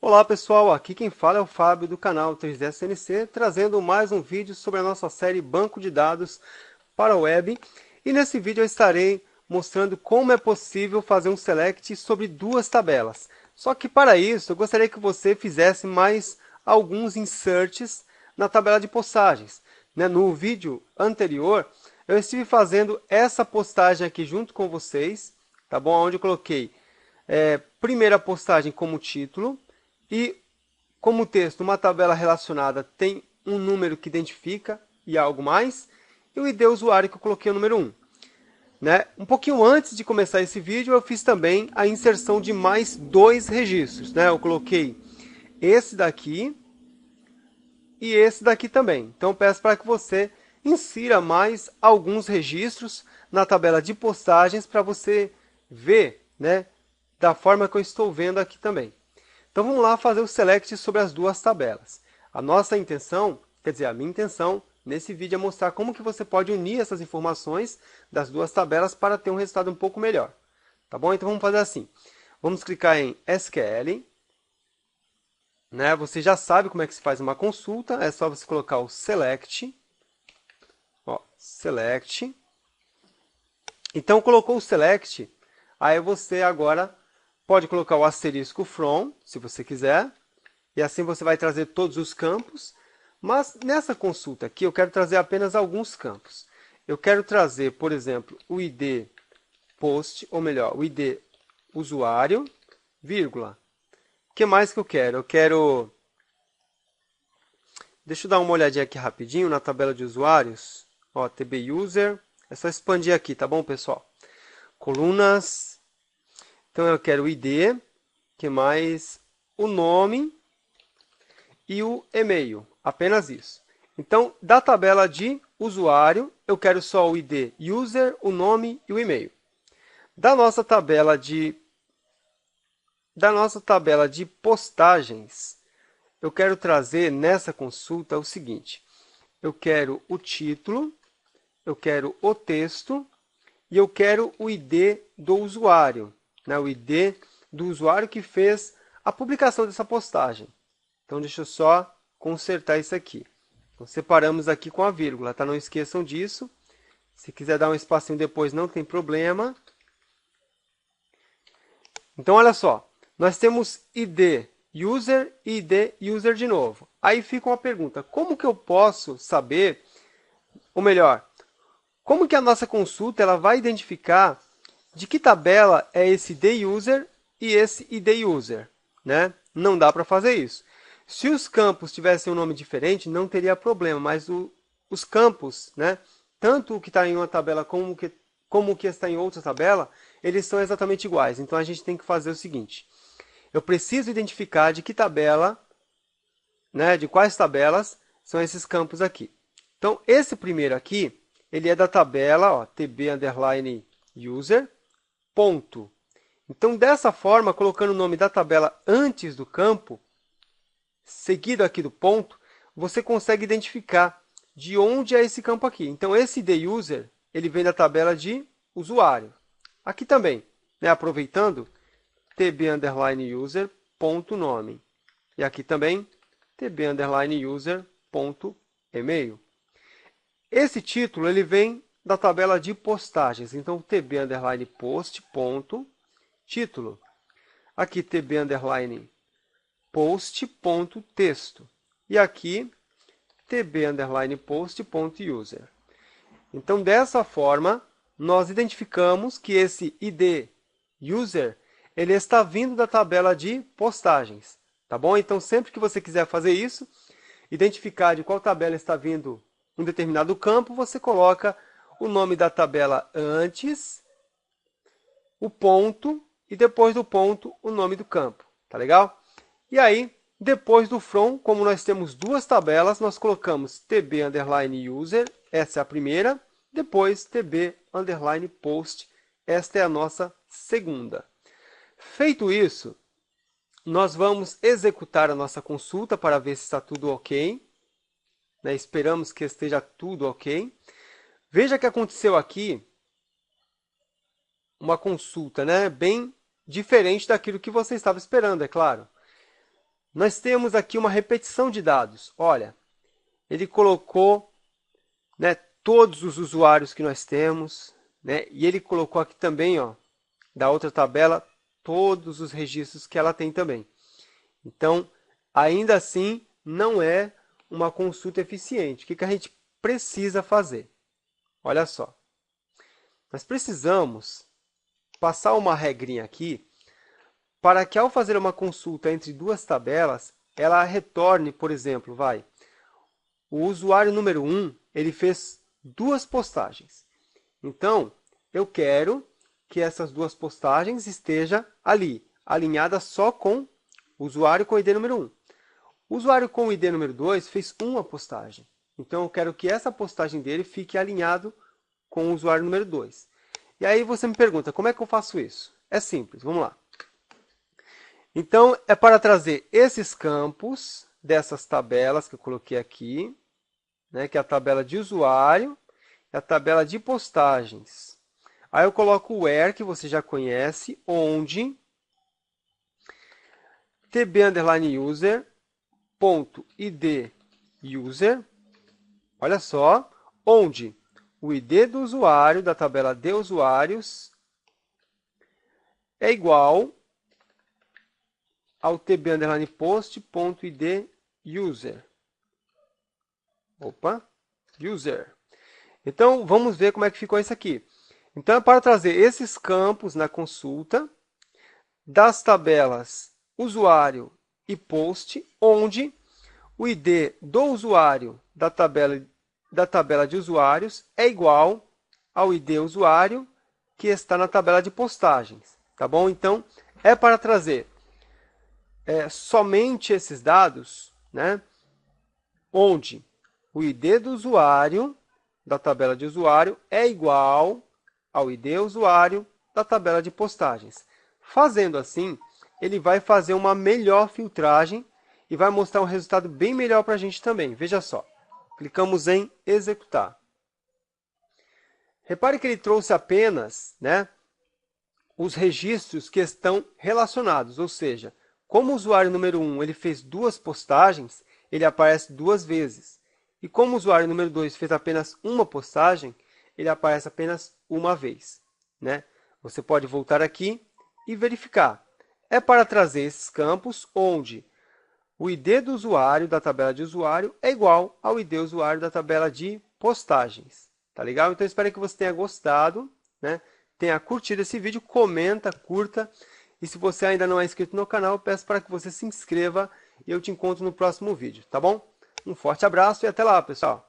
Olá pessoal, aqui quem fala é o Fábio do canal 3D CNC, trazendo mais um vídeo sobre a nossa série Banco de Dados para a Web. E nesse vídeo eu estarei mostrando como é possível fazer um select sobre duas tabelas. Só que para isso eu gostaria que você fizesse mais alguns inserts na tabela de postagens. No vídeo anterior eu estive fazendo essa postagem aqui junto com vocês, tá bom? Onde eu coloquei primeira postagem como título e como texto, uma tabela relacionada tem um número que identifica e algo mais, e o ID usuário que eu coloquei o número 1. Um pouquinho antes de começar esse vídeo, eu fiz também a inserção de mais dois registros. Eu coloquei esse daqui e esse daqui também. Então, eu peço para que você insira mais alguns registros na tabela de postagens para você ver, da forma que eu estou vendo aqui também. Então vamos lá fazer o select sobre as duas tabelas. A nossa intenção, quer dizer, a minha intenção nesse vídeo é mostrar como que você pode unir essas informações das duas tabelas para ter um resultado um pouco melhor. Tá bom? Então vamos fazer assim. Vamos clicar em SQL. Você já sabe como é que se faz uma consulta, é só você colocar o select. Select. Então colocou o select, aí você agora pode colocar o asterisco from, se você quiser, e assim você vai trazer todos os campos. Mas nessa consulta aqui eu quero trazer apenas alguns campos. Eu quero trazer, por exemplo, o ID post, ou melhor, o ID usuário, vírgula. O que mais que eu quero? Eu quero... Deixa eu dar uma olhadinha aqui rapidinho na tabela de usuários. TB user. É só expandir aqui, tá bom, pessoal? Colunas. Então eu quero o ID, que mais? O nome e o e-mail, apenas isso. Então, da tabela de usuário, eu quero só o ID user, o nome e o e-mail. Da nossa tabela de postagens, eu quero trazer nessa consulta o seguinte. Eu quero o título, eu quero o texto e eu quero o ID do usuário, o ID do usuário que fez a publicação dessa postagem. Então, deixa eu só consertar isso aqui. Então, separamos aqui com a vírgula, tá? Não esqueçam disso. Se quiser dar um espacinho depois, não tem problema. Então, olha só. Nós temos ID user e ID user de novo. Aí fica uma pergunta. Como que eu posso saber, ou melhor, como que a nossa consulta ela vai identificar de que tabela é esse ID user e esse ID user? Não dá para fazer isso. Se os campos tivessem um nome diferente, não teria problema, mas os campos, tanto o que está em uma tabela como o que está em outra tabela, eles são exatamente iguais. Então, a gente tem que fazer o seguinte. Eu preciso identificar de que tabela, de quais tabelas são esses campos aqui. Então, esse primeiro aqui, ele é da tabela tb_user, ponto. Então, dessa forma, colocando o nome da tabela antes do campo, seguido aqui do ponto, você consegue identificar de onde é esse campo aqui. Então, esse IDUser, ele vem da tabela de usuário. Aqui também, aproveitando, tb_user.nome. E aqui também, tb_user.email. Esse título ele vem da tabela de postagens. Então, tb_post.título. Aqui, tb_post.texto. E aqui, tb_post.user. Então, dessa forma, nós identificamos que esse ID user ele está vindo da tabela de postagens. Tá bom? Então, sempre que você quiser fazer isso, identificar de qual tabela está vindo um determinado campo, você coloca o nome da tabela antes, o ponto, e depois do ponto, o nome do campo. Tá legal? E aí, depois do from, como nós temos duas tabelas, nós colocamos tb_user, essa é a primeira, depois tb_post, esta é a nossa segunda. Feito isso, nós vamos executar a nossa consulta para ver se está tudo ok. Esperamos que esteja tudo ok. Veja que aconteceu aqui uma consulta bem diferente daquilo que você estava esperando, é claro. Nós temos aqui uma repetição de dados. Olha, ele colocou, né, todos os usuários que nós temos, né, e ele colocou aqui também, ó, da outra tabela, todos os registros que ela tem também. Então, ainda assim, não é uma consulta eficiente. O que a gente precisa fazer? Olha só, nós precisamos passar uma regrinha aqui para que, ao fazer uma consulta entre duas tabelas, ela retorne, por exemplo, o usuário número 1, ele fez duas postagens. Então, eu quero que essas duas postagens estejam ali, alinhadas só com o usuário com o ID número 1. O usuário com o ID número 2 fez uma postagem. Então, eu quero que essa postagem dele fique alinhado com o usuário número 2. E aí você me pergunta, como é que eu faço isso? É simples, vamos lá. Então, é para trazer esses campos dessas tabelas que eu coloquei aqui, né, que é a tabela de usuário e a tabela de postagens. Aí eu coloco o where, que você já conhece, onde tb_user.id_user, olha só, onde o ID do usuário da tabela de usuários é igual ao tb_post.id_user. User. Então, vamos ver como é que ficou isso aqui. Então, é para trazer esses campos na consulta das tabelas usuário e post, onde o ID do usuário da tabela de usuários é igual ao ID usuário que está na tabela de postagens. Tá bom? Então, é para trazer somente esses dados, né, onde o ID do usuário da tabela de usuário é igual ao ID usuário da tabela de postagens. Fazendo assim, ele vai fazer uma melhor filtragem e vai mostrar um resultado bem melhor para a gente também. Veja só, clicamos em executar. Repare que ele trouxe apenas, né, os registros que estão relacionados, ou seja, como o usuário número 1 ele fez duas postagens, ele aparece duas vezes. E como o usuário número 2 fez apenas uma postagem, ele aparece apenas uma vez, né? Você pode voltar aqui e verificar. É para trazer esses campos onde o ID do usuário da tabela de usuário é igual ao ID usuário da tabela de postagens. Tá legal? Então, espero que você tenha gostado, né? Tenha curtido esse vídeo, comenta, curta. E se você ainda não é inscrito no canal, eu peço para que você se inscreva e eu te encontro no próximo vídeo, tá bom? Um forte abraço e até lá, pessoal!